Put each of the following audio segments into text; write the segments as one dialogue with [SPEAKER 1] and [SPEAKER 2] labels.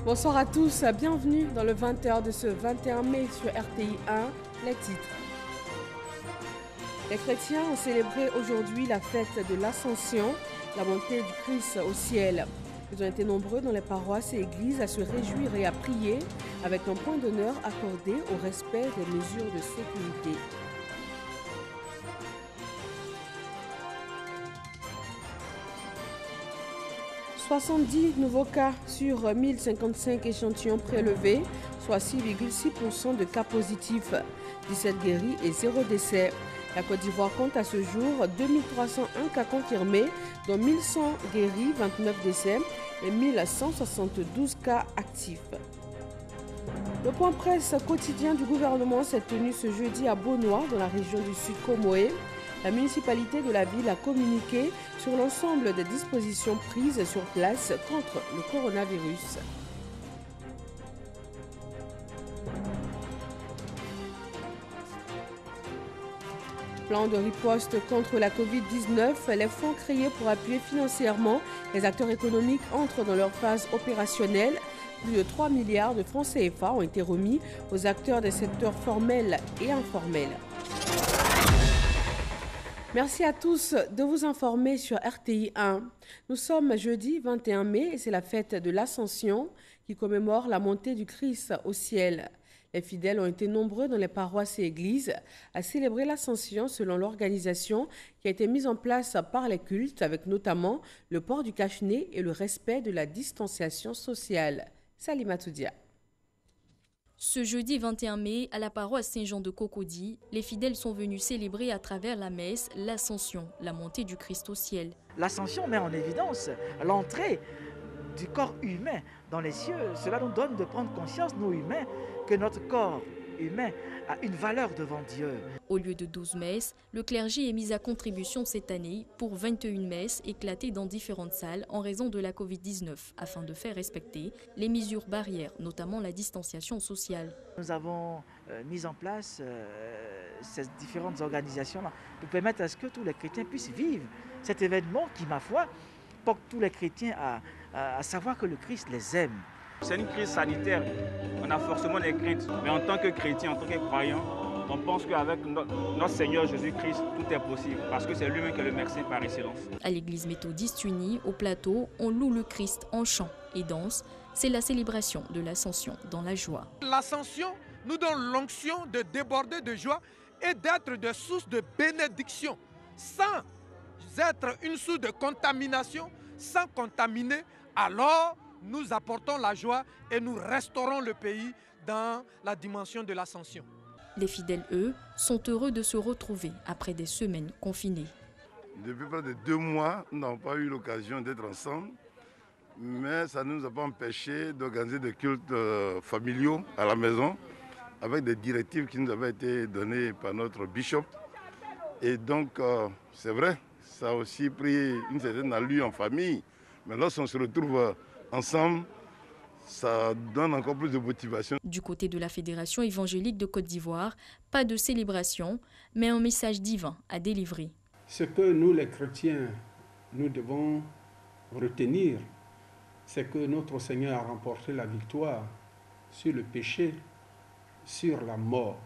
[SPEAKER 1] Bonsoir à tous, bienvenue dans le 20h de ce 21 mai sur RTI 1, les titres. Les chrétiens ont célébré aujourd'hui la fête de l'Ascension, la montée du Christ au ciel. Ils ont été nombreux dans les paroisses et églises à se réjouir et à prier, avec un point d'honneur accordé au respect des mesures de sécurité. « 70 nouveaux cas sur 1055 échantillons prélevés, soit 6,6% de cas positifs, 17 guéris et 0 décès. La Côte d'Ivoire compte à ce jour 2301 cas confirmés, dont 1100 guéris, 29 décès et 1172 cas actifs. Le point presse quotidien du gouvernement s'est tenu ce jeudi à Beaunois, dans la région du Sud Comoé. La municipalité de la ville a communiqué sur l'ensemble des dispositions prises sur place contre le coronavirus. Plan de riposte contre la Covid-19, les fonds créés pour appuyer financièrement les acteurs économiques entrent dans leur phase opérationnelle. Plus de 3 milliards de francs CFA ont été remis aux acteurs des secteurs formels et informels. Merci à tous de vous informer sur RTI 1. Nous sommes jeudi 21 mai et c'est la fête de l'Ascension qui commémore la montée du Christ au ciel. Les fidèles ont été nombreux dans les paroisses et églises à célébrer l'Ascension selon l'organisation qui a été mise en place par les cultes, avec notamment le port du cache-nez et le respect de la distanciation sociale. Salima Toudia.
[SPEAKER 2] Ce jeudi 21 mai, à la paroisse Saint-Jean de Cocody, les fidèles sont venus célébrer à travers la messe l'Ascension, la montée du Christ au ciel.
[SPEAKER 3] L'Ascension met en évidence l'entrée du corps humain dans les cieux. Cela nous donne de prendre conscience, nous humains, que notre corps humain a une valeur devant Dieu.
[SPEAKER 2] Au lieu de 12 messes, le clergé est mis à contribution cette année pour 21 messes éclatées dans différentes salles en raison de la Covid-19, afin de faire respecter les mesures barrières, notamment la distanciation sociale.
[SPEAKER 3] Nous avons mis en place ces différentes organisations-là pour permettre à ce que tous les chrétiens puissent vivre cet événement qui, ma foi, porte tous les chrétiens à savoir que le Christ les aime.
[SPEAKER 4] C'est une crise sanitaire, on a forcément des craintes, mais en tant que chrétien, en tant que croyant, on pense qu'avec notre Seigneur Jésus-Christ, tout est possible, parce que c'est lui-même qui est le médecin par excellence.
[SPEAKER 2] À l'église méthodiste unie, au plateau, on loue le Christ en chant et danse. C'est la célébration de l'Ascension dans la joie.
[SPEAKER 5] L'Ascension nous donne l'onction de déborder de joie et d'être des sources de bénédiction, sans être une source de contamination, sans contaminer. Alors, nous apportons la joie et nous restaurons le pays dans la dimension de l'Ascension.
[SPEAKER 2] Les fidèles, eux, sont heureux de se retrouver après des semaines confinées.
[SPEAKER 6] Depuis près de 2 mois, nous n'avons pas eu l'occasion d'être ensemble, mais ça ne nous a pas empêché d'organiser des cultes familiaux à la maison, avec des directives qui nous avaient été données par notre bishop. Et donc, c'est vrai, ça a aussi pris une certaine allure en famille, mais lorsqu'on se retrouve ensemble, ça donne encore plus de motivation.
[SPEAKER 2] Du côté de la Fédération évangélique de Côte d'Ivoire, pas de célébration, mais un message divin à délivrer.
[SPEAKER 7] Ce que nous, les chrétiens, nous devons retenir, c'est que notre Seigneur a remporté la victoire sur le péché, sur la mort.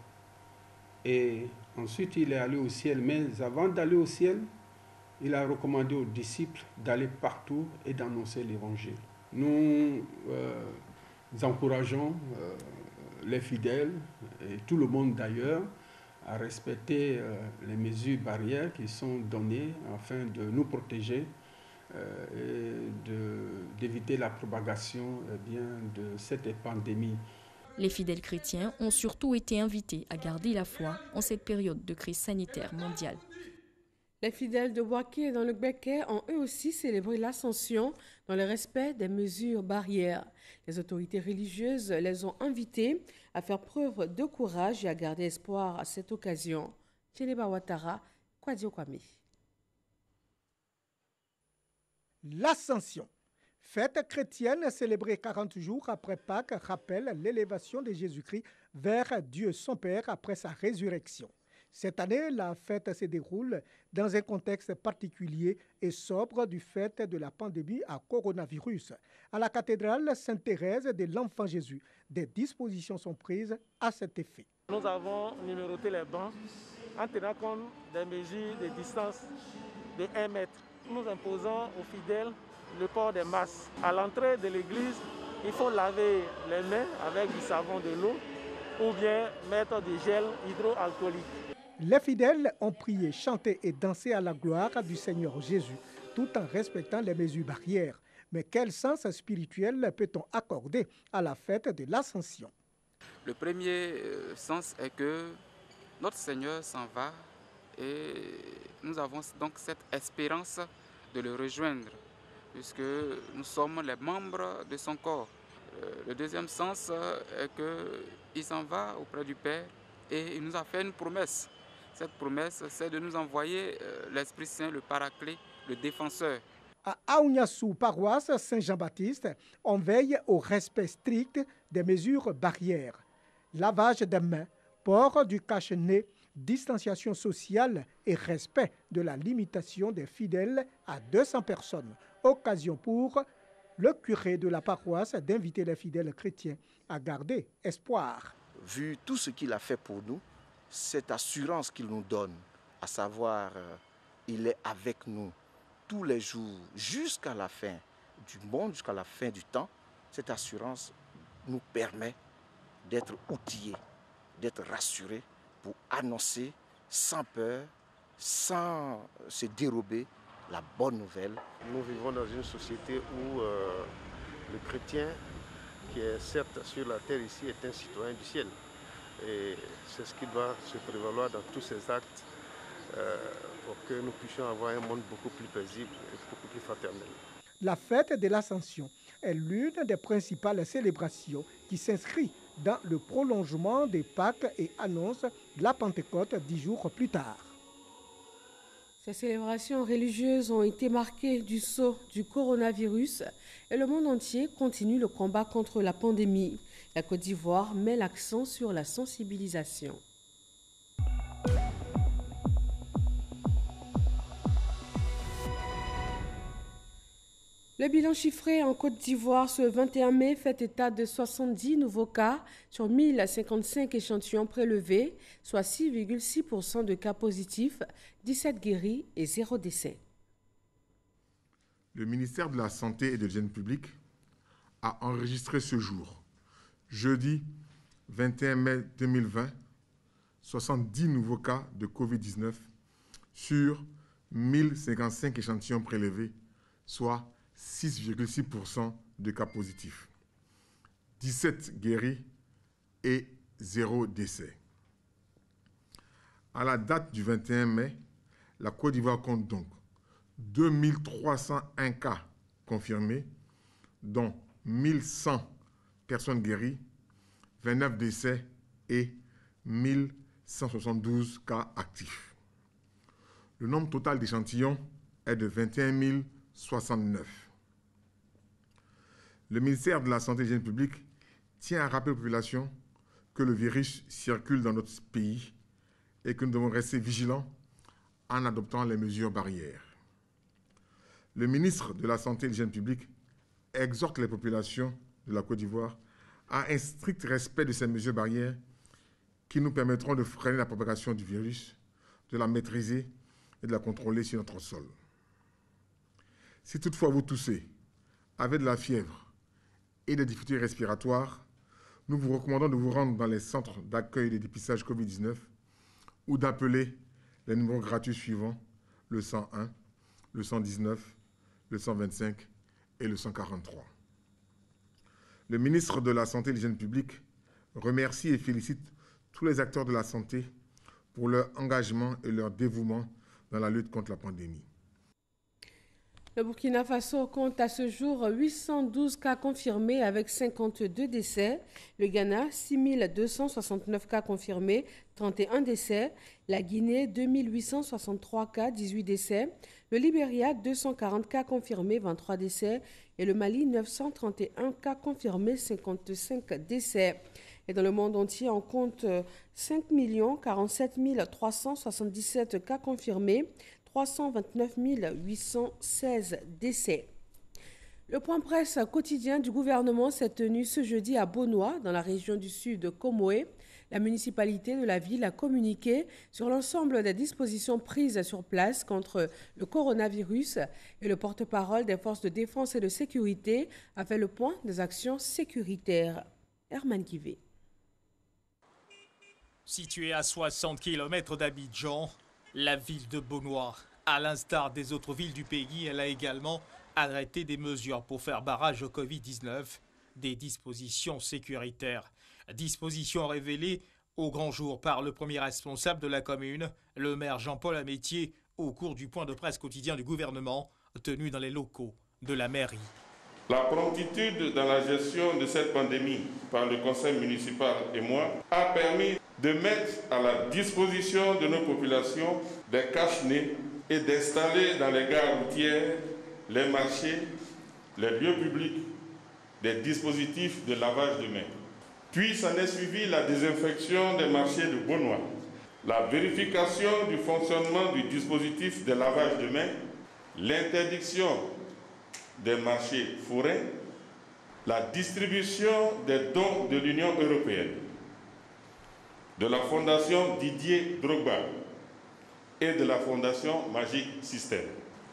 [SPEAKER 7] Et ensuite, il est allé au ciel. Mais avant d'aller au ciel, il a recommandé aux disciples d'aller partout et d'annoncer l'évangile. Nous encourageons les fidèles et tout le monde d'ailleurs à respecter les mesures barrières qui sont données afin de nous protéger et d'éviter la propagation de cette pandémie.
[SPEAKER 2] Les fidèles chrétiens ont surtout été invités à garder la foi en cette période de crise sanitaire mondiale.
[SPEAKER 1] Les fidèles de Boaké et dans le Béquet ont eux aussi célébré l'Ascension dans le respect des mesures barrières. Les autorités religieuses les ont invités à faire preuve de courage et à garder espoir à cette occasion. Tchénéba Ouattara, Kwadio Kwame.
[SPEAKER 8] L'Ascension, fête chrétienne célébrée 40 jours après Pâques, rappelle l'élévation de Jésus-Christ vers Dieu son Père après sa résurrection. Cette année, la fête se déroule dans un contexte particulier et sobre du fait de la pandémie à coronavirus. À la cathédrale Sainte-Thérèse de l'Enfant Jésus, des dispositions sont prises à cet effet.
[SPEAKER 9] Nous avons numéroté les bancs en tenant compte des mesures de distance de 1 mètre. Nous imposons aux fidèles le port des masques. À l'entrée de l'église, il faut laver les mains avec du savon, de l'eau ou bien mettre du gel hydroalcoolique.
[SPEAKER 8] Les fidèles ont prié, chanté et dansé à la gloire du Seigneur Jésus, tout en respectant les mesures barrières. Mais quel sens spirituel peut-on accorder à la fête de l'Ascension?
[SPEAKER 10] Le premier sens est que notre Seigneur s'en va et nous avons donc cette espérance de le rejoindre, puisque nous sommes les membres de son corps. Le deuxième sens est qu'il s'en va auprès du Père et il nous a fait une promesse. Cette promesse, c'est de nous envoyer l'Esprit Saint, le Paraclet, le défenseur.
[SPEAKER 8] À Aouniassou, paroisse Saint-Jean-Baptiste, on veille au respect strict des mesures barrières. Lavage des mains, port du cache-nez, distanciation sociale et respect de la limitation des fidèles à 200 personnes. Occasion pour le curé de la paroisse d'inviter les fidèles chrétiens à garder espoir.
[SPEAKER 11] Vu tout ce qu'il a fait pour nous, cette assurance qu'il nous donne, à savoir il est avec nous tous les jours jusqu'à la fin du monde, jusqu'à la fin du temps, cette assurance nous permet d'être outillés, d'être rassurés pour annoncer sans peur, sans se dérober la bonne nouvelle.
[SPEAKER 12] Nous vivons dans une société où le chrétien, qui est certes sur la terre ici, est un citoyen du ciel. Et c'est ce qui doit se prévaloir dans tous ces actes pour que nous puissions avoir un monde beaucoup plus paisible et beaucoup plus fraternel.
[SPEAKER 8] La fête de l'Ascension est l'une des principales célébrations qui s'inscrit dans le prolongement des Pâques et annonce la Pentecôte 10 jours plus tard.
[SPEAKER 1] Ces célébrations religieuses ont été marquées du sceau du coronavirus et le monde entier continue le combat contre la pandémie. La Côte d'Ivoire met l'accent sur la sensibilisation. Le bilan chiffré en Côte d'Ivoire ce 21 mai fait état de 70 nouveaux cas sur 1055 échantillons prélevés, soit 6,6% de cas positifs, 17 guéris et 0 décès.
[SPEAKER 13] Le ministère de la Santé et de l'Hygiène publique a enregistré ce jour, jeudi 21 mai 2020, 70 nouveaux cas de Covid-19 sur 1055 échantillons prélevés, soit 6,6% de cas positifs, 17 guéris et 0 décès. À la date du 21 mai, la Côte d'Ivoire compte donc 2301 cas confirmés, dont 1100 personnes guéries, 29 décès et 1172 cas actifs. Le nombre total d'échantillons est de 21 069. Le ministère de la Santé et de l'Hygiène publique tient à rappeler aux populations que le virus circule dans notre pays et que nous devons rester vigilants en adoptant les mesures barrières. Le ministre de la Santé et de l'Hygiène publique exhorte les populations de la Côte d'Ivoire à un strict respect de ces mesures barrières qui nous permettront de freiner la propagation du virus, de la maîtriser et de la contrôler sur notre sol. Si toutefois vous toussez, avez de la fièvre et des difficultés respiratoires, nous vous recommandons de vous rendre dans les centres d'accueil et de dépistage Covid-19 ou d'appeler les numéros gratuits suivants, le 101, le 119, le 125 et le 143. Le ministre de la Santé et de l'Hygiène publique remercie et félicite tous les acteurs de la santé pour leur engagement et leur dévouement dans la lutte contre la pandémie.
[SPEAKER 1] Le Burkina Faso compte à ce jour 812 cas confirmés avec 52 décès. Le Ghana, 6269 cas confirmés, 31 décès. La Guinée, 2863 cas, 18 décès. Le Libéria, 240 cas confirmés, 23 décès. Et le Mali, 931 cas confirmés, 55 décès. Et dans le monde entier, on compte 5 47 377 cas confirmés, 329 816 décès. Le point presse quotidien du gouvernement s'est tenu ce jeudi à Bonois, dans la région du sud de Comoé. La municipalité de la ville a communiqué sur l'ensemble des dispositions prises sur place contre le coronavirus et le porte-parole des forces de défense et de sécurité a fait le point des actions sécuritaires. Herman Kivé.
[SPEAKER 14] Située à 60 km d'Abidjan, la ville de Bonois, à l'instar des autres villes du pays, elle a également arrêté des mesures pour faire barrage au Covid-19, des dispositions sécuritaires. Dispositions révélées au grand jour par le premier responsable de la commune, le maire Jean-Paul Amétier, au cours du point de presse quotidien du gouvernement, tenu dans les locaux de la mairie.
[SPEAKER 15] La promptitude dans la gestion de cette pandémie par le conseil municipal et moi a permis de mettre à la disposition de nos populations des cache-nez et d'installer dans les gares routières, les marchés, les lieux publics, des dispositifs de lavage de mains. Puis s'en est suivi la désinfection des marchés de Bonois, la vérification du fonctionnement du dispositif de lavage de mains, l'interdiction des marchés forains, la distribution des dons de l'Union européenne, de la Fondation Didier Drogba et de la Fondation Magic System.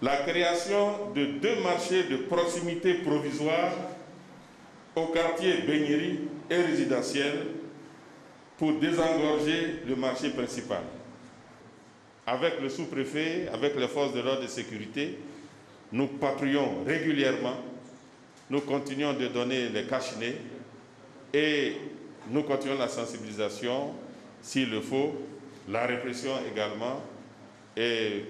[SPEAKER 15] La création de 2 marchés de proximité provisoires au quartier Beignerie et résidentiel pour désengorger le marché principal. Avec le sous-préfet, avec les forces de l'ordre et de sécurité, nous patrouillons régulièrement, nous continuons de donner les cache-nez et nous continuons la sensibilisation s'il le faut, la répression également. Et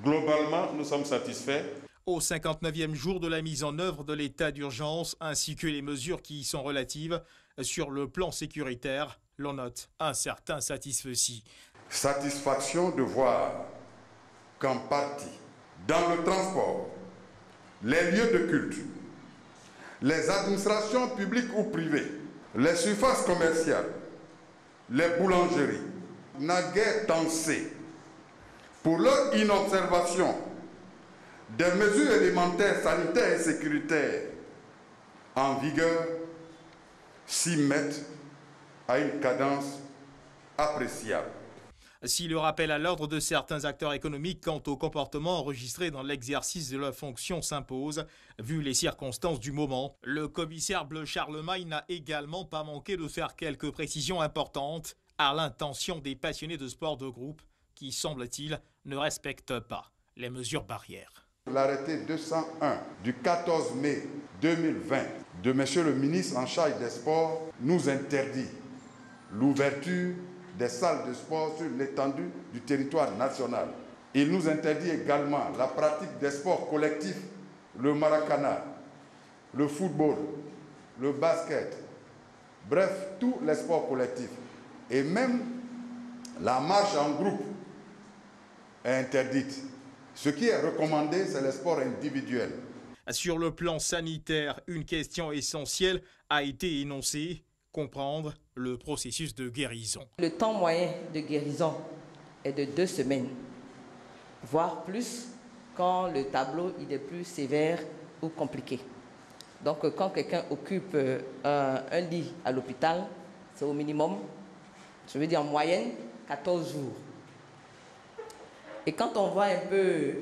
[SPEAKER 15] globalement, nous sommes satisfaits.
[SPEAKER 14] Au 59e jour de la mise en œuvre de l'état d'urgence ainsi que les mesures qui y sont relatives, sur le plan sécuritaire, l'on note un certain satisfecit.
[SPEAKER 16] Satisfaction de voir qu'en partie, dans le transport, les lieux de culte, les administrations publiques ou privées, les surfaces commerciales, les boulangeries, naguère tensées pour leur inobservation des mesures élémentaires sanitaires et sécuritaires en vigueur s'y mettent à une cadence appréciable.
[SPEAKER 14] Si le rappel à l'ordre de certains acteurs économiques quant au comportement enregistré dans l'exercice de leur fonction s'impose, vu les circonstances du moment, le commissaire Bleu Charlemagne n'a également pas manqué de faire quelques précisions importantes à l'intention des passionnés de sport de groupe qui, semble-t-il, ne respectent pas les mesures barrières.
[SPEAKER 16] L'arrêté 201 du 14 mai 2020 de M. le ministre en charge des sports nous interdit l'ouverture des salles de sport sur l'étendue du territoire national. Il nous interdit également la pratique des sports collectifs, le maracana, le football, le basket, bref, tous les sports collectifs. Et même la marche en groupe est interdite. Ce qui est recommandé, c'est les sports individuels.
[SPEAKER 14] Sur le plan sanitaire, une question essentielle a été énoncée, comprendre le processus de guérison.
[SPEAKER 17] Le temps moyen de guérison est de 2 semaines, voire plus quand le tableau il est plus sévère ou compliqué. Donc quand quelqu'un occupe un lit à l'hôpital, c'est au minimum, je veux dire en moyenne, 14 jours. Et quand on voit un peu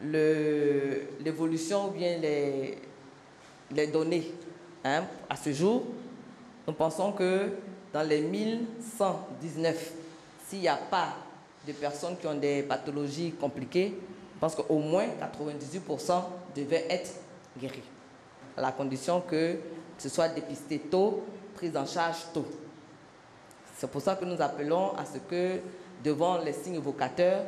[SPEAKER 17] l'évolution ou bien les données à ce jour, nous pensons que dans les 1119, s'il n'y a pas de personnes qui ont des pathologies compliquées, je pense qu'au moins 98% devaient être guéris, à la condition que ce soit dépisté tôt, prise en charge tôt. C'est pour ça que nous appelons à ce que, devant les signes évocateurs,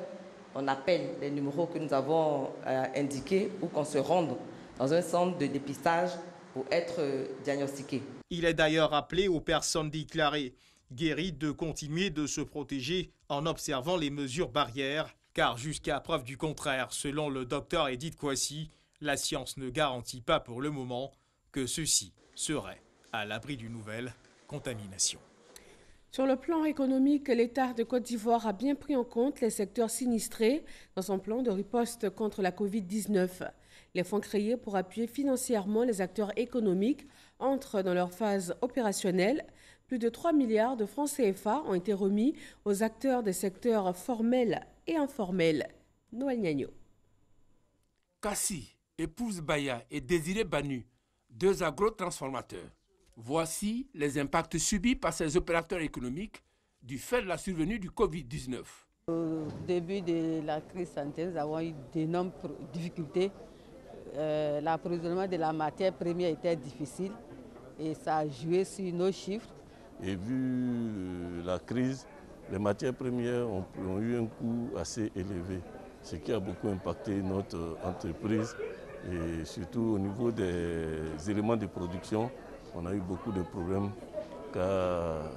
[SPEAKER 17] on appelle les numéros que nous avons indiqués ou qu'on se rende dans un centre de dépistage pour être diagnostiqué.
[SPEAKER 14] Il est d'ailleurs appelé aux personnes déclarées guéries de continuer de se protéger en observant les mesures barrières, car jusqu'à preuve du contraire, selon le docteur Edith Kwasi, la science ne garantit pas pour le moment que ceux-ci seraient à l'abri d'une nouvelle contamination.
[SPEAKER 1] Sur le plan économique, l'État de Côte d'Ivoire a bien pris en compte les secteurs sinistrés dans son plan de riposte contre la Covid-19. Les fonds créés pour appuyer financièrement les acteurs économiques entrent dans leur phase opérationnelle. Plus de 3 milliards de francs CFA ont été remis aux acteurs des secteurs formels et informels. Noël Niagno.
[SPEAKER 18] Kassi, épouse Baya et Désiré Banu, deux agrotransformateurs. Voici les impacts subis par ces opérateurs économiques du fait de la survenue du Covid-19.
[SPEAKER 19] Au début de la crise sanitaire, nous avons eu d'énormes difficultés. L'approvisionnement de la matière première était difficile et ça a joué sur nos chiffres.
[SPEAKER 20] Et vu la crise, les matières premières ont eu un coût assez élevé, ce qui a beaucoup impacté notre entreprise et surtout au niveau des éléments de production. On a eu beaucoup de problèmes car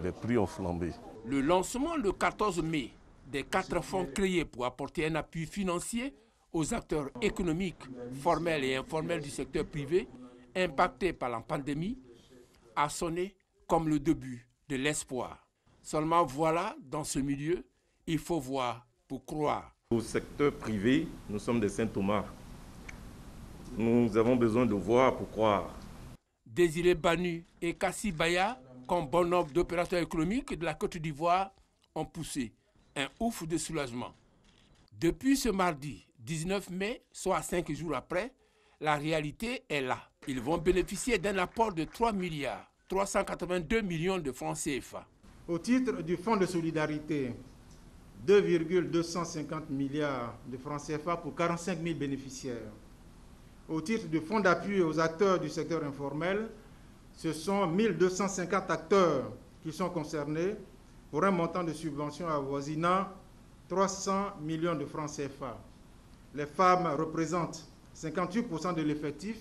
[SPEAKER 20] les prix ont flambé.
[SPEAKER 18] Le lancement le 14 mai des 4 fonds créés pour apporter un appui financier aux acteurs économiques, formels et informels du secteur privé, impactés par la pandémie, a sonné comme le début de l'espoir. Seulement voilà, dans ce milieu, il faut voir pour croire.
[SPEAKER 21] Au secteur privé, nous sommes des Saint Thomas. Nous avons besoin de voir pour croire.
[SPEAKER 18] Désiré Banu et Kassi Baya, comme bon nombre d'opérateurs économiques de la Côte d'Ivoire, ont poussé un ouf de soulagement. Depuis ce mardi 19 mai, soit 5 jours après, la réalité est là. Ils vont bénéficier d'un apport de 3 milliards 382 millions de francs CFA.
[SPEAKER 22] Au titre du Fonds de solidarité, 2,250 milliards de francs CFA pour 45 000 bénéficiaires. Au titre du Fonds d'appui aux acteurs du secteur informel, ce sont 1250 acteurs qui sont concernés pour un montant de subvention avoisinant 300 millions de francs CFA. Les femmes représentent 58% de l'effectif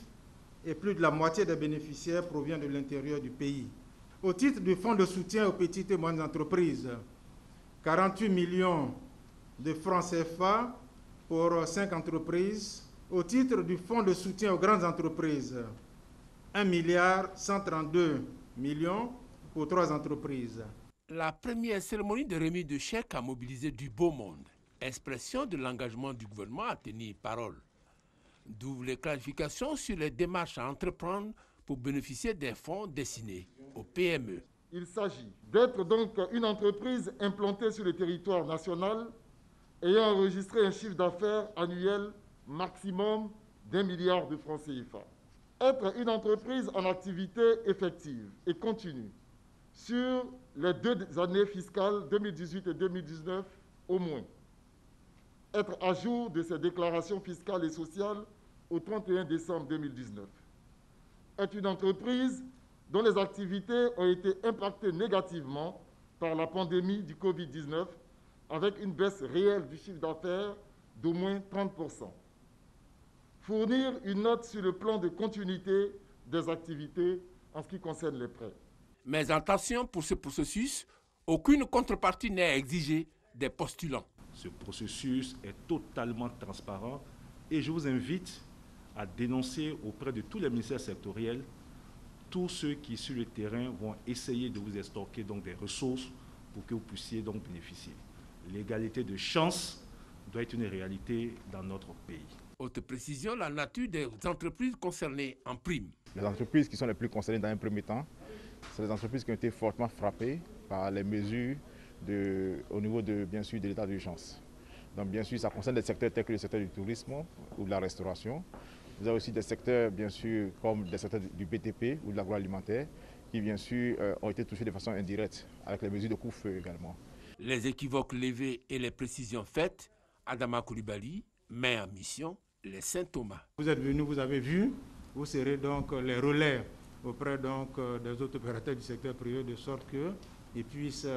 [SPEAKER 22] et plus de la moitié des bénéficiaires provient de l'intérieur du pays. Au titre du Fonds de soutien aux petites et moyennes entreprises, 48 millions de francs CFA pour 5 entreprises. Au titre du Fonds de soutien aux grandes entreprises, 1 milliard 132 millions pour 3 entreprises.
[SPEAKER 18] La première cérémonie de remise de chèques a mobilisé du beau monde, expression de l'engagement du gouvernement à tenir parole. D'où les clarifications sur les démarches à entreprendre pour bénéficier des fonds destinés aux PME.
[SPEAKER 23] Il s'agit d'être donc une entreprise implantée sur le territoire national ayant enregistré un chiffre d'affaires annuel maximum d'1 milliard de francs CFA. Être une entreprise en activité effective et continue sur les 2 années fiscales 2018 et 2019 au moins. Être à jour de ses déclarations fiscales et sociales au 31 décembre 2019. Être une entreprise dont les activités ont été impactées négativement par la pandémie du Covid-19 avec une baisse réelle du chiffre d'affaires d'au moins 30%. Fournir une note sur le plan de continuité des activités en ce qui concerne les prêts.
[SPEAKER 18] Mais attention, pour ce processus, aucune contrepartie n'est exigée des postulants.
[SPEAKER 24] Ce processus est totalement transparent et je vous invite à dénoncer auprès de tous les ministères sectoriels tous ceux qui, sur le terrain, vont essayer de vous extorquer donc des ressources pour que vous puissiez donc bénéficier. L'égalité de chance doit être une réalité dans notre pays.
[SPEAKER 18] Autre précision, la nature des entreprises concernées en prime.
[SPEAKER 25] Les entreprises qui sont les plus concernées dans un premier temps, c'est les entreprises qui ont été fortement frappées par les mesures au niveau de l'état d'urgence. Donc bien sûr, ça concerne des secteurs tels que le secteur du tourisme ou de la restauration. Vous avez aussi des secteurs, bien sûr, comme des secteurs du BTP ou de l'agroalimentaire, qui bien sûr ont été touchés de façon indirecte, avec les mesures de couvre-feu également.
[SPEAKER 18] Les équivoques levés et les précisions faites, Adama Coulibaly met en mission les Saint Thomas.
[SPEAKER 22] Vous êtes venus, vous avez vu, vous serez donc les relais auprès donc des autres opérateurs du secteur privé de sorte qu'ils puissent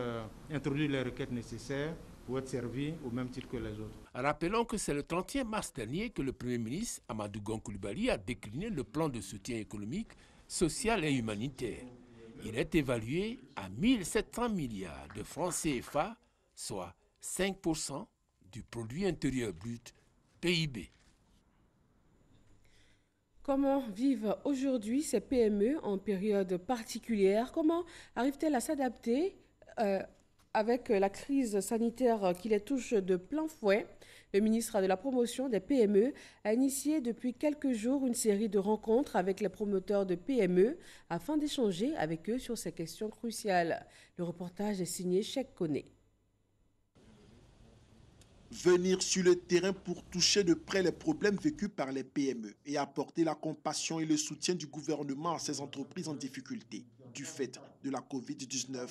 [SPEAKER 22] introduire les requêtes nécessaires pour être servis au même titre que les autres.
[SPEAKER 18] Rappelons que c'est le 31 mars dernier que le Premier ministre Amadou Gon Coulibaly a décliné le plan de soutien économique, social et humanitaire. Il est évalué à 1700 milliards de francs CFA, soit 5% du produit intérieur brut, PIB.
[SPEAKER 1] Comment vivent aujourd'hui ces PME en période particulière? Comment arrivent-elles à s'adapter avec la crise sanitaire qui les touche de plein fouet? Le ministre de la Promotion des PME a initié depuis quelques jours une série de rencontres avec les promoteurs de PME afin d'échanger avec eux sur ces questions cruciales. Le reportage est signé Cheikh Koné.
[SPEAKER 3] Venir sur le terrain pour toucher de près les problèmes vécus par les PME et apporter la compassion et le soutien du gouvernement à ces entreprises en difficulté du fait de la Covid-19.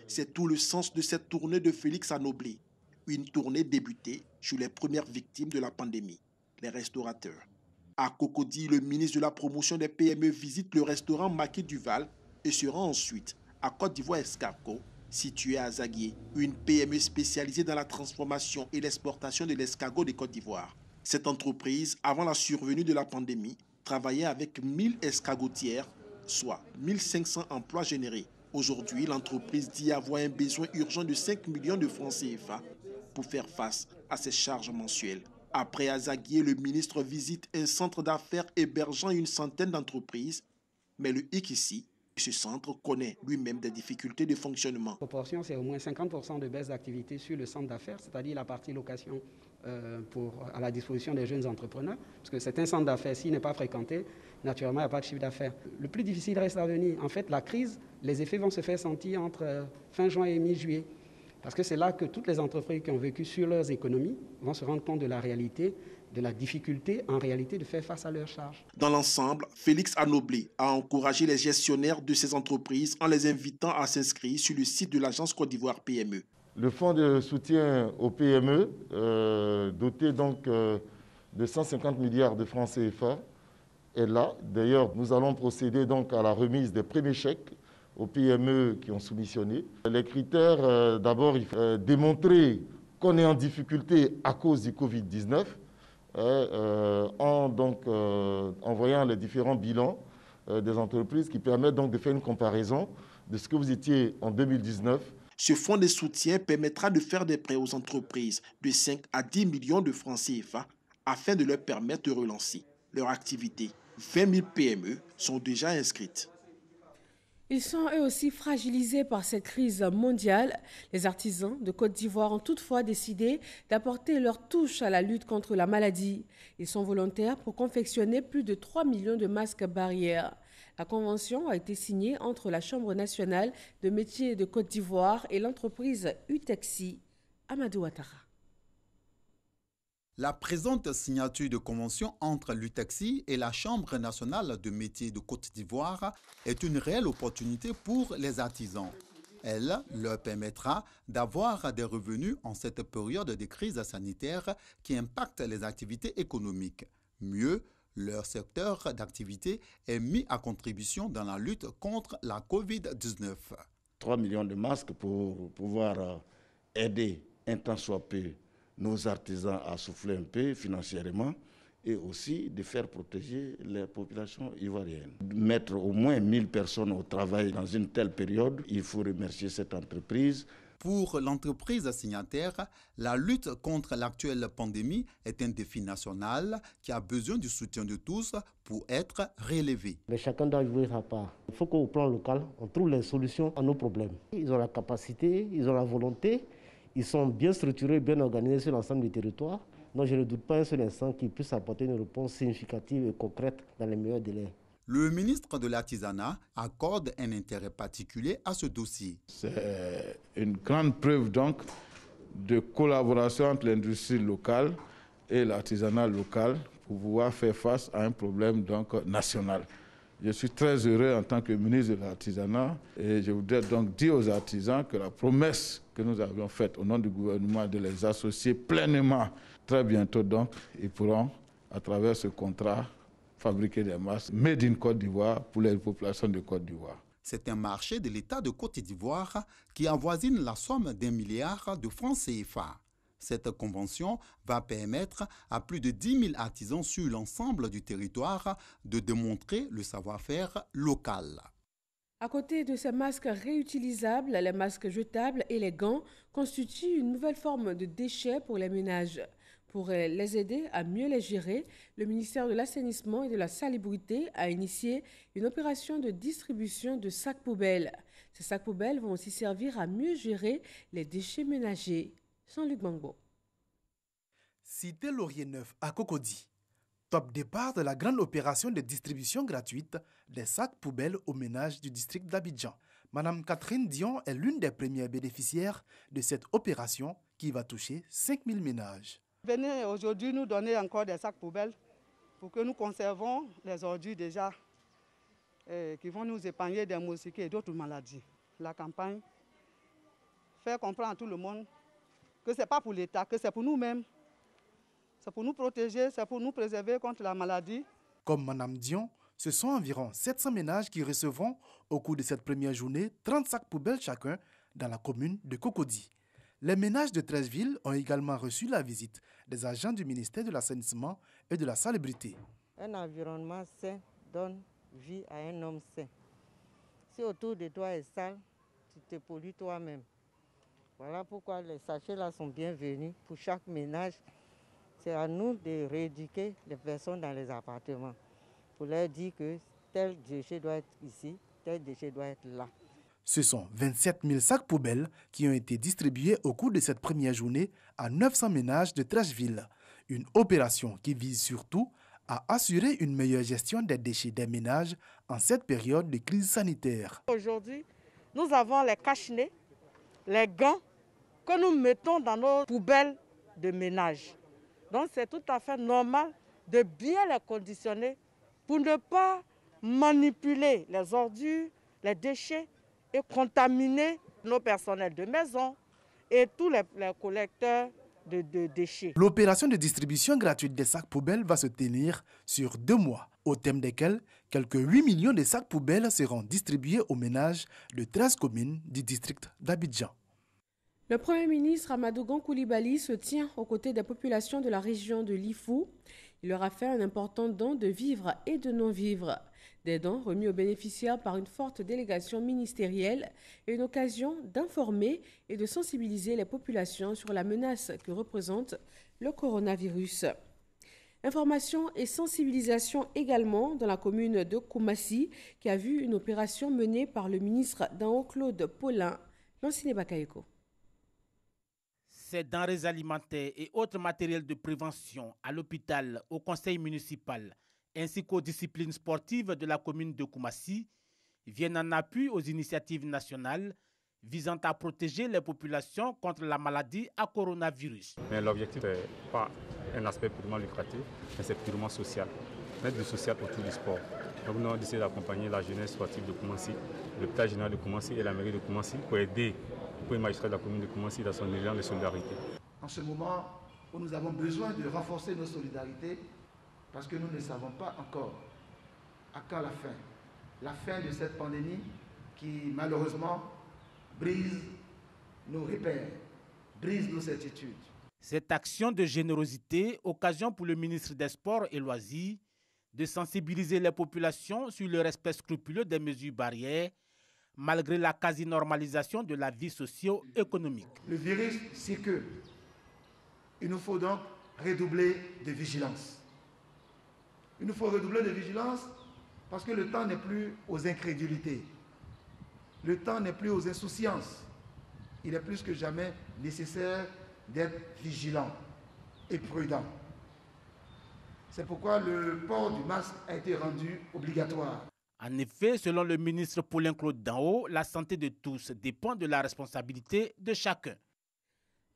[SPEAKER 3] C'est tout le sens de cette tournée de Félix Anoblé. Une tournée débutée sur les premières victimes de la pandémie, les restaurateurs. À Cocody, le ministre de la Promotion des PME visite le restaurant Maquis Duval et se rend ensuite à Côte d'Ivoire Escargot, situé à Azaguié, une PME spécialisée dans la transformation et l'exportation de l'escargot de Côte d'Ivoire. Cette entreprise, avant la survenue de la pandémie, travaillait avec 1000 escargotières, soit 1500 emplois générés. Aujourd'hui, l'entreprise dit avoir un besoin urgent de 5 millions de francs CFA pour faire face à ses charges mensuelles. Après Azaguié, le ministre visite un centre d'affaires hébergeant une centaine d'entreprises, mais le hic ici, ce centre connaît lui-même des difficultés de fonctionnement.
[SPEAKER 4] La proportion, c'est au moins 50% de baisse d'activité sur le centre d'affaires, c'est-à-dire la partie location à la disposition des jeunes entrepreneurs. Parce que c'est un centre d'affaires, s'il n'est pas fréquenté, naturellement, il n'y a pas de chiffre d'affaires. Le plus difficile reste à venir. En fait, la crise, les effets vont se faire sentir entre fin juin et mi-juillet. Parce que c'est là que toutes les entreprises qui ont vécu sur leurs économies vont se rendre compte de la réalité, de la difficulté en réalité de faire face à leurs charges.
[SPEAKER 3] Dans l'ensemble, Félix Anoblé a encouragé les gestionnaires de ces entreprises en les invitant à s'inscrire sur le site de l'agence Côte d'Ivoire PME.
[SPEAKER 23] Le fonds de soutien aux PME, doté donc de 150 milliards de francs CFA, est là. D'ailleurs, nous allons procéder donc à la remise des premiers chèques aux PME qui ont soumissionné. Les critères, d'abord, il faut démontrer qu'on est en difficulté à cause du Covid-19, en voyant les différents bilans des entreprises qui permettent donc de faire une comparaison de ce que vous étiez en 2019.
[SPEAKER 3] Ce fonds de soutien permettra de faire des prêts aux entreprises de 5 à 10 millions de francs CFA afin de leur permettre de relancer leur activité. 20 000 PME sont déjà inscrites.
[SPEAKER 1] Ils sont eux aussi fragilisés par cette crise mondiale. Les artisans de Côte d'Ivoire ont toutefois décidé d'apporter leur touche à la lutte contre la maladie. Ils sont volontaires pour confectionner plus de 3 millions de masques barrières. La convention a été signée entre la Chambre nationale de métiers de Côte d'Ivoire et l'entreprise Utexi. Amadou Ouattara.
[SPEAKER 5] La présente signature de convention entre l'Utexi et la Chambre nationale de métiers de Côte d'Ivoire est une réelle opportunité pour les artisans. Elle leur permettra d'avoir des revenus en cette période de crise sanitaire qui impacte les activités économiques. Mieux, leur secteur d'activité est mis à contribution dans la lutte contre la Covid-19.
[SPEAKER 6] 3 millions de masques pour pouvoir aider un tant soit peu nos artisans à souffler un peu financièrement et aussi de faire protéger les populations ivoiriennes. Mettre au moins 1000 personnes au travail dans une telle période, il faut remercier cette entreprise.
[SPEAKER 5] Pour l'entreprise signataire, la lutte contre l'actuelle pandémie est un défi national qui a besoin du soutien de tous pour être relevé.
[SPEAKER 7] Mais chacun doit jouer sa part. Il faut qu'au plan local, on trouve les solutions à nos problèmes. Ils ont la capacité, ils ont la volonté. Ils sont bien structurés, bien organisés sur l'ensemble du territoire. Donc je ne doute pas un seul instant qu'ils puissent apporter une réponse significative et concrète dans les meilleurs délais.
[SPEAKER 5] Le ministre de l'Artisanat accorde un intérêt particulier à ce dossier.
[SPEAKER 25] C'est une grande preuve donc de collaboration entre l'industrie locale et l'artisanat local pour pouvoir faire face à un problème donc national. Je suis très heureux en tant que ministre de l'Artisanat et je voudrais donc dire aux artisans que la promesse que nous avions faite au nom du gouvernement de les associer pleinement, très bientôt donc, ils pourront, à travers ce contrat, fabriquer des masques made in Côte d'Ivoire pour les populations de Côte d'Ivoire.
[SPEAKER 5] C'est un marché de l'État de Côte d'Ivoire qui avoisine la somme d'1 milliard de francs CFA. Cette convention va permettre à plus de 10 000 artisans sur l'ensemble du territoire de démontrer le savoir-faire local.
[SPEAKER 1] À côté de ces masques réutilisables, les masques jetables et les gants constituent une nouvelle forme de déchets pour les ménages. Pour les aider à mieux les gérer, le ministère de l'Assainissement et de la Salubrité a initié une opération de distribution de sacs poubelles. Ces sacs poubelles vont aussi servir à mieux gérer les déchets ménagers. Jean-Luc Bangbo.
[SPEAKER 2] Cité Laurier Neuf à Cocody. Top départ de la grande opération de distribution gratuite des sacs poubelles aux ménages du district d'Abidjan. Madame Catherine Dion est l'une des premières bénéficiaires de cette opération qui va toucher 5000 ménages.
[SPEAKER 9] Venez aujourd'hui nous donner encore des sacs poubelles pour que nous conservons les ordures déjà qui vont nous épargner des moustiquaires et d'autres maladies. La campagne, faire comprendre à tout le monde que ce n'est pas pour l'État, que c'est pour nous-mêmes. C'est pour nous protéger, c'est pour nous préserver contre la maladie.
[SPEAKER 2] Comme Madame Dion, ce sont environ 700 ménages qui recevront au cours de cette première journée 30 sacs poubelles chacun dans la commune de Cocody. Les ménages de 13 villes ont également reçu la visite des agents du ministère de l'Assainissement et de la Salubrité.
[SPEAKER 10] Un environnement sain donne vie à un homme sain. Si autour de toi est sale, tu te pollues toi-même. Voilà pourquoi les sachets-là sont bienvenus pour chaque ménage. C'est à nous de rééduquer les personnes dans les appartements pour leur dire que tel déchet doit être ici, tel déchet doit être là.
[SPEAKER 2] Ce sont 27 000 sacs poubelles qui ont été distribués au cours de cette première journée à 900 ménages de 13 villes. Une opération qui vise surtout à assurer une meilleure gestion des déchets des ménages en cette période de crise sanitaire.
[SPEAKER 9] Aujourd'hui, nous avons les cache-nez, les gants que nous mettons dans nos poubelles de ménage. Donc c'est tout à fait normal de bien les conditionner pour ne pas manipuler les ordures, les déchets et contaminer nos personnels de maison et tous les collecteurs de déchets.
[SPEAKER 2] L'opération de distribution gratuite des sacs poubelles va se tenir sur 2 mois, au terme desquels quelques 8 millions de sacs poubelles seront distribués aux ménages de 13 communes du district d'Abidjan.
[SPEAKER 1] Le Premier ministre Amadou Gon Coulibaly se tient aux côtés des populations de la région de Lifou. Il leur a fait un important don de vivres et de non-vivres. Des dons remis aux bénéficiaires par une forte délégation ministérielle et une occasion d'informer et de sensibiliser les populations sur la menace que représente le coronavirus. Information et sensibilisation également dans la commune de Koumassi qui a vu une opération menée par le ministre Dao Claude Paulin, Lanciné Bakayoko.
[SPEAKER 11] Ces denrées alimentaires et autres matériels de prévention à l'hôpital, au conseil municipal, ainsi qu'aux disciplines sportives de la commune de Koumassi viennent en appui aux initiatives nationales visant à protéger les populations contre la maladie à coronavirus.
[SPEAKER 12] Mais l'objectif n'est pas un aspect purement lucratif, mais c'est purement social. Mettre du social autour du sport. Donc nous avons décidé d'accompagner la jeunesse sportive de Koumassi, l'hôpital général de Koumassi et la mairie de Koumassi pour aider le magistrat de la commune de Koumassi dans son élan de solidarité.
[SPEAKER 26] En ce moment où nous avons besoin de renforcer nos solidarités, parce que nous ne savons pas encore à quand la fin de cette pandémie qui malheureusement brise nos repères, brise nos certitudes.
[SPEAKER 11] Cette action de générosité, occasion pour le ministre des Sports et Loisirs de sensibiliser les populations sur le respect scrupuleux des mesures barrières, malgré la quasi-normalisation de la vie socio-économique.
[SPEAKER 26] Le virus circule. Il nous faut donc redoubler de vigilance. Il nous faut redoubler de vigilance parce que le temps n'est plus aux incrédulités. Le temps n'est plus aux insouciances. Il est plus que jamais nécessaire d'être vigilant et prudent. C'est pourquoi le port du masque a été rendu obligatoire.
[SPEAKER 11] En effet, selon le ministre Paulin Claude Dao, la santé de tous dépend de la responsabilité de chacun.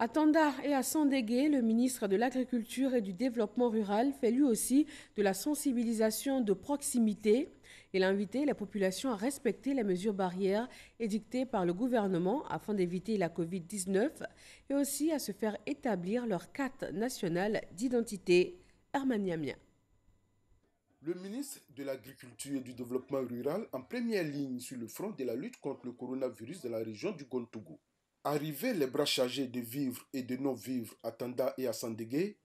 [SPEAKER 1] À Tanda et à Sandégué, le ministre de l'Agriculture et du Développement rural fait lui aussi de la sensibilisation de proximité. Il a invité les populations à respecter les mesures barrières édictées par le gouvernement afin d'éviter la Covid-19 et aussi à se faire établir leur carte nationale d'identité. Herman Niamia.
[SPEAKER 27] Le ministre de l'Agriculture et du Développement rural en première ligne sur le front de la lutte contre le coronavirus de la région du Gontougou. Arrivés les bras chargés de vivres et de non-vivres à Tanda et à Sandégué,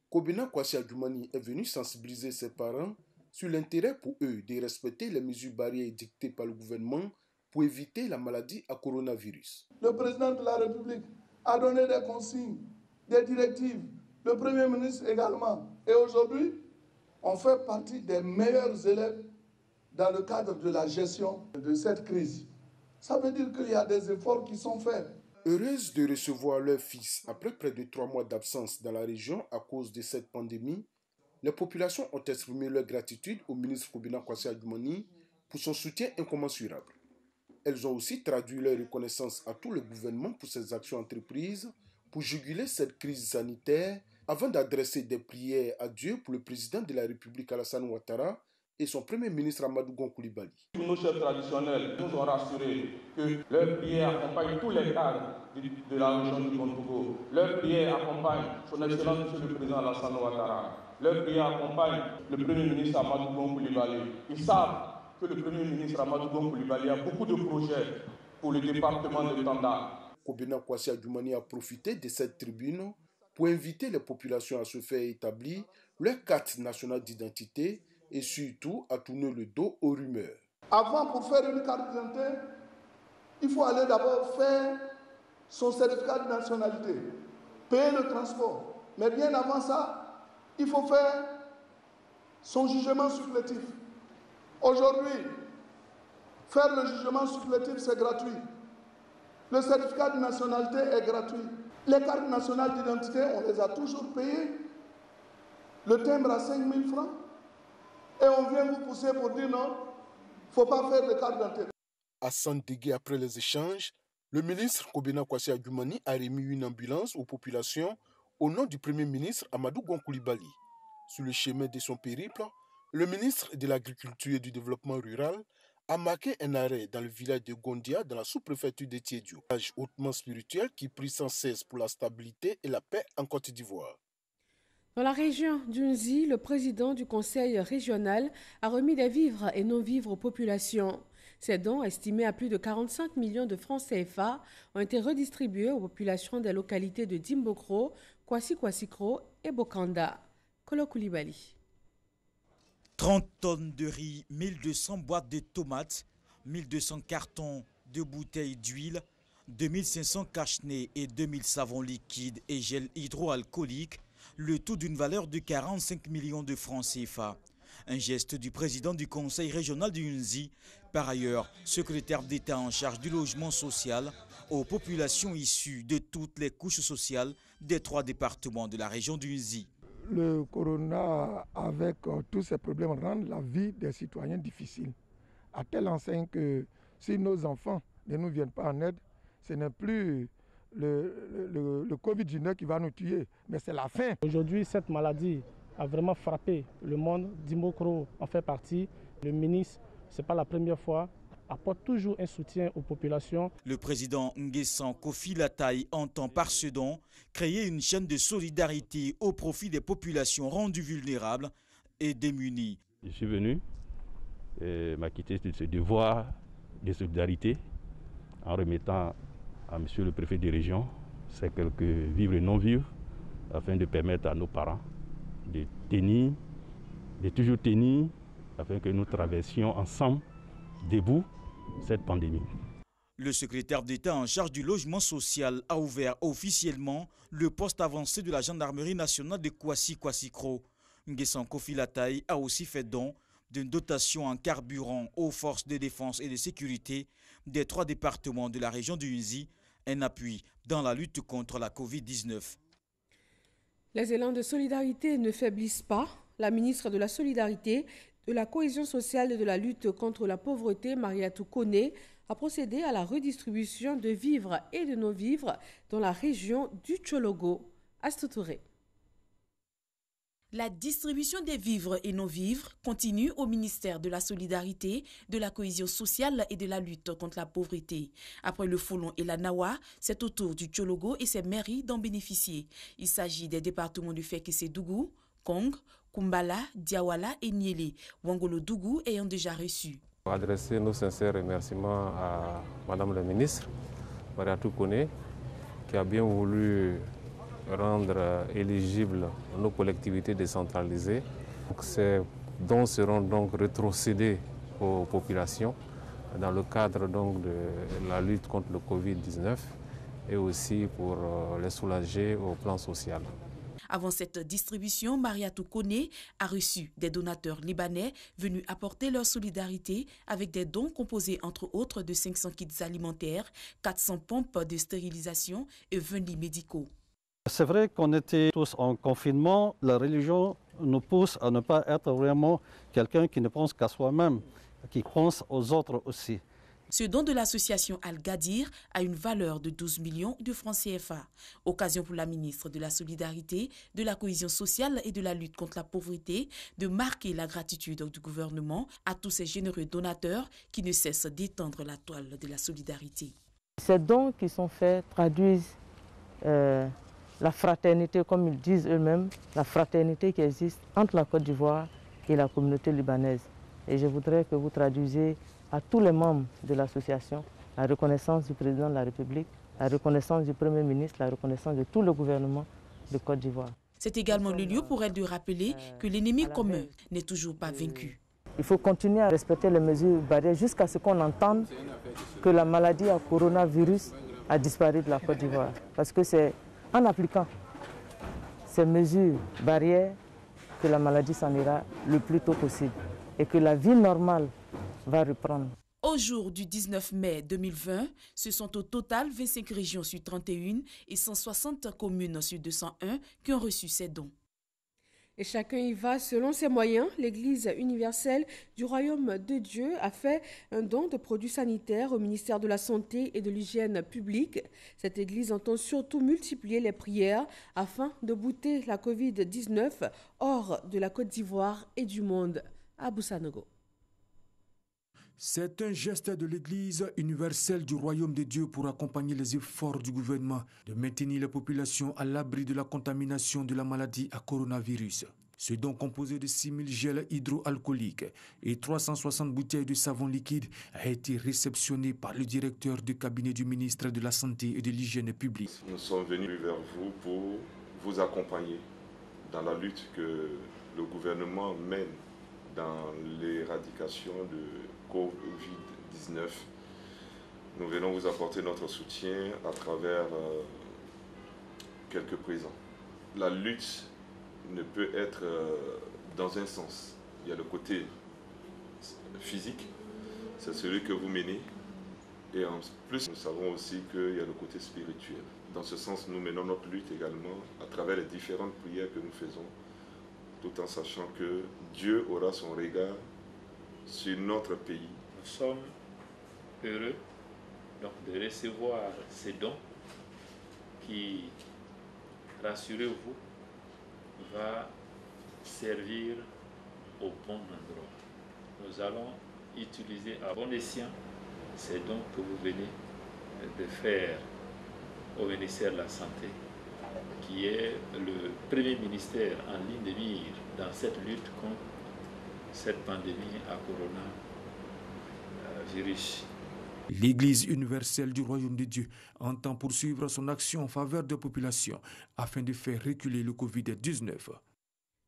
[SPEAKER 27] Kobina Kwasi Adjoumani est venu sensibiliser ses parents sur l'intérêt pour eux de respecter les mesures barrières dictées par le gouvernement pour éviter la maladie à coronavirus.
[SPEAKER 28] Le président de la République a donné des consignes, des directives
[SPEAKER 8] le Premier ministre également. Et aujourd'hui, on fait partie des meilleurs élèves dans le cadre de la gestion de cette crise. Ça veut dire qu'il y a des efforts qui sont faits.
[SPEAKER 27] Heureuse de recevoir leur fils après près de 3 mois d'absence dans la région à cause de cette pandémie, les populations ont exprimé leur gratitude au ministre Kobina Kwasi Adjumani pour son soutien incommensurable. Elles ont aussi traduit leur reconnaissance à tout le gouvernement pour ses actions entreprises pour juguler cette crise sanitaire avant d'adresser des prières à Dieu pour le président de la République Alassane Ouattara et son premier ministre Amadou Gon Coulibaly.
[SPEAKER 13] Nos chefs traditionnels nous ont rassurés que leurs prières accompagnent tous les cadres de la région du Contogo. Leurs prières accompagnent son Excellence Monsieur le Président Alassane Ouattara. Leurs prières accompagnent le Premier ministre Amadou Gon Coulibaly. Ils savent que le Premier ministre Amadou Gon Coulibaly a beaucoup de projets pour le département de Tanda.
[SPEAKER 27] Kobina Kwasi Adjumani a profité de cette tribune pour inviter les populations à se faire établir leur carte nationale d'identité et surtout à tourner le dos aux rumeurs.
[SPEAKER 8] Avant, pour faire une carte d'identité, il faut aller d'abord faire son certificat de nationalité, payer le transport. Mais bien avant ça, il faut faire son jugement supplétif. Aujourd'hui, faire le jugement supplétif, c'est gratuit. Le certificat de nationalité est gratuit. Les cartes nationales d'identité, on les a toujours payées. Le timbre à 5 000 francs. Et on vient vous pousser pour dire non, il ne faut pas faire de carte d'identité.
[SPEAKER 27] À Sandégué, après les échanges, le ministre Kobina Kwasi Adjumani a remis une ambulance aux populations au nom du Premier ministre Amadou Gon Coulibaly. Sur le chemin de son périple, le ministre de l'Agriculture et du Développement rural a marqué un arrêt dans le village de Gondia, dans la sous-préfecture de Tiédio, un village hautement spirituel qui prie sans cesse pour la stabilité et la paix en Côte d'Ivoire.
[SPEAKER 1] Dans la région d'Unzi, le président du conseil régional a remis des vivres et non-vivres aux populations. Ces dons, estimés à plus de 45 millions de francs CFA, ont été redistribués aux populations des localités de Dimbokro, Kwasi-Kwasikro et Bokanda. Kolo Koulibaly.
[SPEAKER 14] 30 tonnes de riz, 1200 boîtes de tomates, 1200 cartons de bouteilles d'huile, 2500 cache-nez et 2000 savons liquides et gel hydroalcoolique, le tout d'une valeur de 45 millions de francs CFA. Un geste du président du conseil régional du Unzi, par ailleurs secrétaire d'État en charge du logement social, aux populations issues de toutes les couches sociales des 3 départements de la région du Unzi.
[SPEAKER 23] Le corona, avec tous ces problèmes, rend la vie des citoyens difficile. À telle enseigne que si nos enfants ne nous viennent pas en aide, ce n'est plus le Covid-19 qui va nous tuer, mais c'est la faim.
[SPEAKER 15] Aujourd'hui, cette maladie a vraiment frappé le monde. Dimbokro en fait partie. Le ministre, ce n'est pas la première fois, apporte toujours un soutien aux populations.
[SPEAKER 14] Le président Nguessan Kofi Lataye entend par ce don créer une chaîne de solidarité au profit des populations rendues vulnérables et démunies.
[SPEAKER 16] Je suis venu m'acquitter de ce devoir de solidarité en remettant à monsieur le préfet de région ces quelques vivres et non-vivres afin de permettre à nos parents de toujours tenir afin que nous traversions ensemble debout cette pandémie.
[SPEAKER 14] Le secrétaire d'État en charge du logement social a ouvert officiellement le poste avancé de la gendarmerie nationale de Kwasi-Kwasikro. Nguessan Kofi Lataye a aussi fait don d'une dotation en carburant aux forces de défense et de sécurité des 3 départements de la région du Unzi, un appui dans la lutte contre la Covid-19.
[SPEAKER 1] Les élans de solidarité ne faiblissent pas. La ministre de la Solidarité, de la Cohésion sociale et de la lutte contre la pauvreté, Mariatou Kone, a procédé à la redistribution de vivres et de non-vivres dans la région du Tchologo. Astou Touré.
[SPEAKER 17] La distribution des vivres et non-vivres continue au ministère de la Solidarité, de la Cohésion sociale et de la lutte contre la pauvreté. Après le Folon et la Nawa, c'est au tour du Tchologo et ses mairies d'en bénéficier. Il s'agit des départements de Fekese-Dougou, Kong, Kumbala, Diawala et Niélé, Wangolo-Dougou ayant déjà reçu.
[SPEAKER 19] Pour adresser nos sincères remerciements à Madame la ministre, Mariatou Kone, qui a bien voulu rendre éligibles nos collectivités décentralisées. Ces dons seront donc rétrocédés aux populations dans le cadre donc de la lutte contre le Covid-19 et aussi pour les soulager au plan social.
[SPEAKER 17] Avant cette distribution, Mariatou Kone a reçu des donateurs libanais venus apporter leur solidarité avec des dons composés entre autres de 500 kits alimentaires, 400 pompes de stérilisation et 20 lits médicaux.
[SPEAKER 3] C'est vrai qu'on était tous en confinement. La religion nous pousse à ne pas être vraiment quelqu'un qui ne pense qu'à soi-même, qui pense aux autres aussi.
[SPEAKER 17] Ce don de l'association Al-Gadir a une valeur de 12 millions de francs CFA. Occasion pour la ministre de la Solidarité, de la Cohésion sociale et de la lutte contre la pauvreté de marquer la gratitude du gouvernement à tous ces généreux donateurs qui ne cessent d'étendre la toile de la solidarité.
[SPEAKER 10] Ces dons qui sont faits traduisent la fraternité, comme ils disent eux-mêmes, la fraternité qui existe entre la Côte d'Ivoire et la communauté libanaise. Et je voudrais que vous traduisiez à tous les membres de l'association la reconnaissance du président de la République, la reconnaissance du Premier ministre, la reconnaissance de tout le gouvernement de Côte d'Ivoire.
[SPEAKER 17] C'est également le lieu pour elle de rappeler que l'ennemi commun n'est toujours pas vaincu.
[SPEAKER 10] Il faut continuer à respecter les mesures barrières jusqu'à ce qu'on entende que la maladie à coronavirus a disparu de la Côte d'Ivoire. Parce que c'est en appliquant ces mesures barrières que la maladie s'en ira le plus tôt possible et que la vie normale va reprendre.
[SPEAKER 17] Au jour du 19 mai 2020, ce sont au total 25 régions sur 31 et 160 communes sur 201 qui ont reçu ces dons.
[SPEAKER 1] Et chacun y va selon ses moyens. L'Église universelle du Royaume de Dieu a fait un don de produits sanitaires au ministère de la Santé et de l'Hygiène publique. Cette Église entend surtout multiplier les prières afin de bouter la Covid-19 hors de la Côte d'Ivoire et du monde. À Boussanogo.
[SPEAKER 4] C'est un geste de l'Église universelle du Royaume de Dieu pour accompagner les efforts du gouvernement de maintenir la population à l'abri de la contamination de la maladie à coronavirus. Ce don composé de 6 000 gels hydroalcooliques et 360 bouteilles de savon liquide a été réceptionné par le directeur de cabinet du ministre de la Santé et de l'Hygiène publique.
[SPEAKER 18] Nous sommes venus vers vous pour vous accompagner dans la lutte que le gouvernement mène dans l'éradication de Covid-19. Nous venons vous apporter notre soutien à travers quelques présents. La lutte ne peut être dans un sens. Il y a le côté physique, c'est celui que vous menez. Et en plus, nous savons aussi qu'il y a le côté spirituel. Dans ce sens, nous menons notre lutte également à travers les différentes prières que nous faisons, tout en sachant que Dieu aura son regard sur notre pays.
[SPEAKER 20] Nous sommes heureux donc, de recevoir ces dons qui, rassurez-vous, va servir au bon endroit. Nous allons utiliser à bon escient ces dons que vous venez de faire au ministère de la Santé, qui est le premier ministère en ligne de mire dans cette lutte contre cette pandémie à coronavirus.
[SPEAKER 4] L'Église universelle du Royaume de Dieu entend poursuivre son action en faveur des populations afin de faire reculer le Covid-19.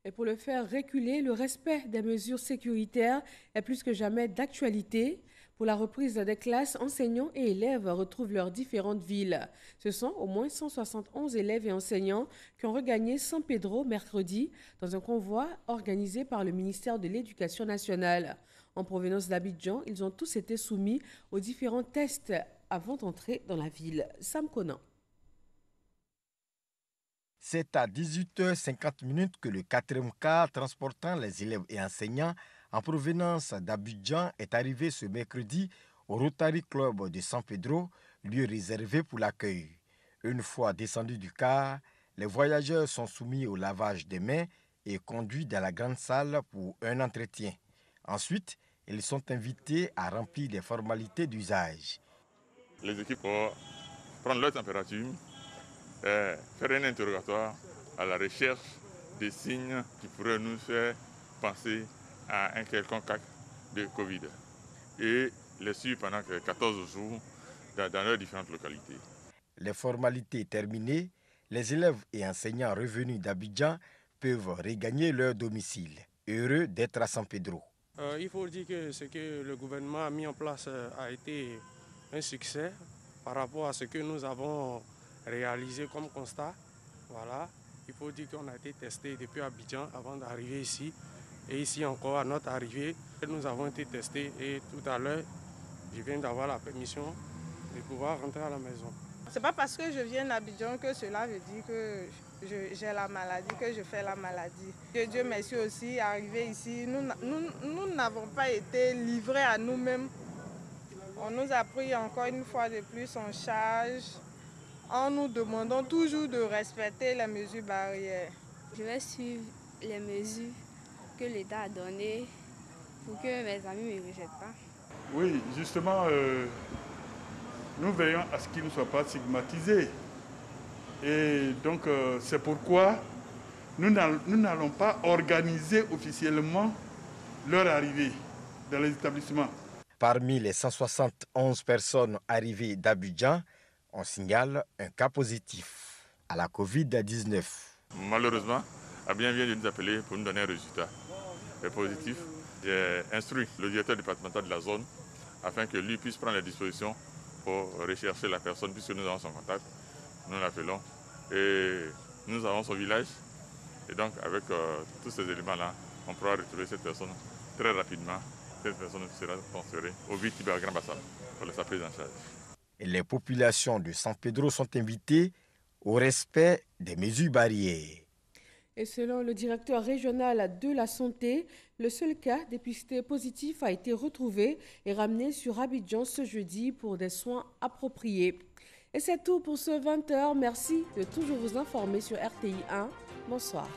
[SPEAKER 1] Et pour le faire reculer, le respect des mesures sécuritaires est plus que jamais d'actualité. Pour la reprise des classes, enseignants et élèves retrouvent leurs différentes villes. Ce sont au moins 171 élèves et enseignants qui ont regagné San Pedro mercredi dans un convoi organisé par le ministère de l'Éducation nationale. En provenance d'Abidjan, ils ont tous été soumis aux différents tests avant d'entrer dans la ville. Sam Conan.
[SPEAKER 21] C'est à 18h50 que le 4e car transportant les élèves et enseignants en provenance d'Abidjan est arrivé ce mercredi au Rotary Club de San Pedro, lieu réservé pour l'accueil. Une fois descendus du car, les voyageurs sont soumis au lavage des mains et conduits dans la grande salle pour un entretien. Ensuite, ils sont invités à remplir des formalités d'usage.
[SPEAKER 22] Les équipes vont prendre leur température, faire un interrogatoire à la recherche des signes qui pourraient nous faire penser à un quelconque cas de Covid et les suivre pendant 14 jours dans leurs différentes localités.
[SPEAKER 21] Les formalités terminées, les élèves et enseignants revenus d'Abidjan peuvent regagner leur domicile, heureux d'être à San Pedro.
[SPEAKER 24] Il faut dire que ce que le gouvernement a mis en place a été un succès par rapport à ce que nous avons réalisé comme constat. Voilà. Il faut dire qu'on a été testé depuis Abidjan avant d'arriver ici. Et ici encore, à notre arrivée, nous avons été testés. Et tout à l'heure, je viens d'avoir la permission de pouvoir rentrer à la maison.
[SPEAKER 2] C'est pas parce que je viens d'Abidjan que cela veut dire que j'ai la maladie, que je fais la maladie. Que Dieu merci aussi, arrivé ici, nous n'avons pas été livrés à nous-mêmes. On nous a pris encore une fois de plus en charge en nous demandant toujours de respecter les mesures barrières.
[SPEAKER 5] Je vais suivre les mesures que l'État a données pour que mes amis ne me rejettent pas.
[SPEAKER 6] Oui, justement, nous veillons à ce qu'ils ne soient pas stigmatisés. Et donc, c'est pourquoi nous n'allons pas organiser officiellement leur arrivée dans les établissements.
[SPEAKER 21] Parmi les 171 personnes arrivées d'Abidjan, on signale un cas positif à la Covid-19.
[SPEAKER 22] Malheureusement, Abidjan vient de nous appeler pour nous donner un résultat positif. J'ai instruit le directeur départemental de la zone afin que lui puisse prendre les dispositions pour rechercher la personne puisque nous avons son contact. Nous l'appelons et nous avons son village. Et donc avec tous ces éléments-là, on pourra retrouver cette personne très rapidement. Cette personne sera transférée au Vitiba Grand Bassam pour sa prise en charge.
[SPEAKER 21] Et les populations de San Pedro sont invitées au respect des mesures barrières.
[SPEAKER 1] Et selon le directeur régional de la santé, le seul cas dépisté positif a été retrouvé et ramené sur Abidjan ce jeudi pour des soins appropriés. Et c'est tout pour ce 20h. Merci de toujours vous informer sur RTI 1. Bonsoir.